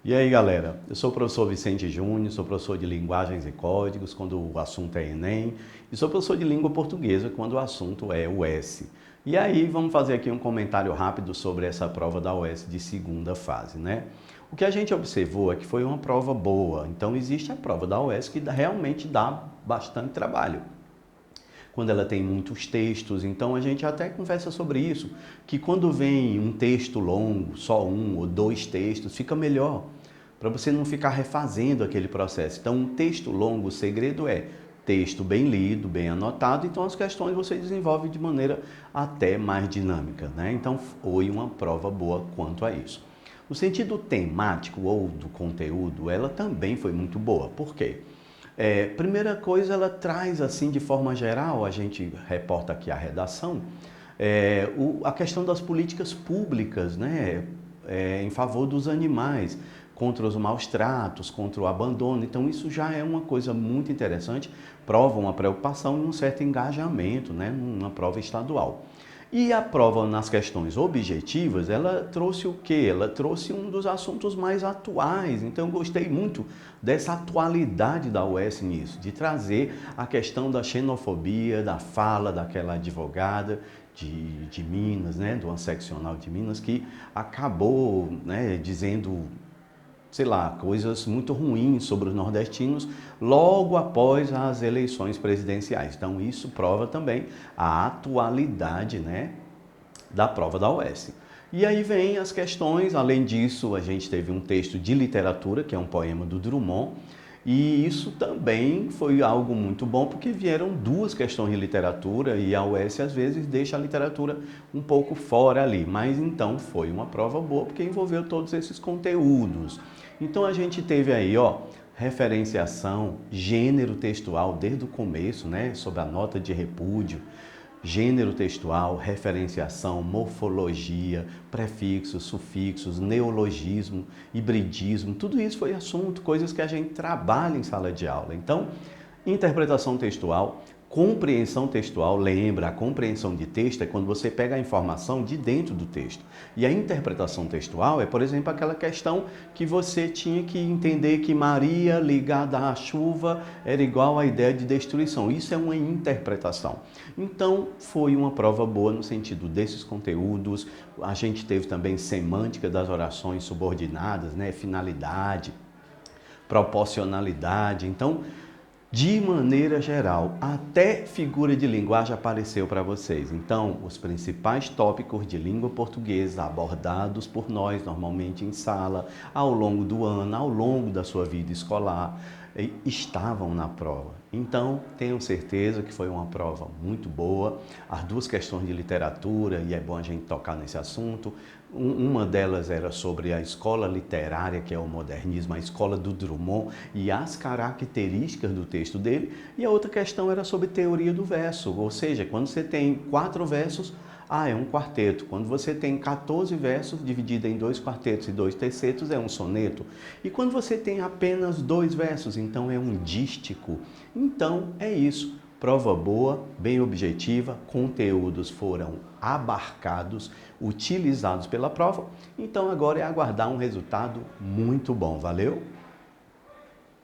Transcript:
E aí, galera, eu sou o professor Vicente Júnior, sou professor de Linguagens e Códigos, quando o assunto é Enem, e sou professor de Língua Portuguesa, quando o assunto é UES. E aí, vamos fazer aqui um comentário rápido sobre essa prova da UES de segunda fase, né? O que a gente observou é que foi uma prova boa, então existe a prova da UES que realmente dá bastante trabalho quando ela tem muitos textos, então a gente até conversa sobre isso, que quando vem um texto longo, só um ou dois textos, fica melhor, para você não ficar refazendo aquele processo. Então, um texto longo, o segredo é texto bem lido, bem anotado, então as questões você desenvolve de maneira até mais dinâmica, né? Então, foi uma prova boa quanto a isso. No sentido temático ou do conteúdo, ela também foi muito boa. Por quê? Primeira coisa, ela traz assim de forma geral, a gente reporta aqui a redação, a questão das políticas públicas, né, em favor dos animais, contra os maus tratos, contra o abandono. Então isso já é uma coisa muito interessante, prova uma preocupação e um certo engajamento, né, numa prova estadual. E a prova nas questões objetivas, ela trouxe o quê? Ela trouxe um dos assuntos mais atuais. Então eu gostei muito dessa atualidade da UES nisso, de a questão da xenofobia, da fala daquela advogada de Minas, né, do seccional de Minas, que acabou, né, dizendo, sei lá, coisas muito ruins sobre os nordestinos logo após as eleições presidenciais. Então isso prova também a atualidade, né, da prova da UES. E aí vem as questões, além disso, a gente teve um texto de literatura, que é um poema do Drummond, e isso também foi algo muito bom, porque vieram duas questões de literatura e a UES às vezes deixa a literatura um pouco fora ali, mas então foi uma prova boa, porque envolveu todos esses conteúdos. Então a gente teve aí, ó, referenciação, gênero textual desde o começo, né, sobre a nota de repúdio, gênero textual, referenciação, morfologia, prefixos, sufixos, neologismo, hibridismo, tudo isso foi assunto, coisas que a gente trabalha em sala de aula. Então, interpretação textual, compreensão textual, lembra, a compreensão de texto é quando você pega a informação de dentro do texto. E a interpretação textual é, por exemplo, aquela questão que você tinha que entender que Maria ligada à chuva era igual à ideia de destruição. Isso é uma interpretação. Então, foi uma prova boa no sentido desses conteúdos. A gente teve também semântica das orações subordinadas, né? Finalidade, proporcionalidade. Então, de maneira geral, até figura de linguagem apareceu para vocês. Então, os principais tópicos de língua portuguesa abordados por nós, normalmente em sala, ao longo do ano, ao longo da sua vida escolar, estavam na prova. Então, tenho certeza que foi uma prova muito boa. As duas questões de literatura, e é bom a gente tocar nesse assunto, uma delas era sobre a escola literária, que é o modernismo, a escola do Drummond e as características do texto dele, e a outra questão era sobre teoria do verso, ou seja, quando você tem 4 versos, é um quarteto. Quando você tem 14 versos, dividido em 2 quartetos e 2 tercetos, é um soneto. E quando você tem apenas 2 versos, então é um dístico. Então é isso. Prova boa, bem objetiva, conteúdos foram abarcados, utilizados pela prova. Então agora é aguardar um resultado muito bom. Valeu?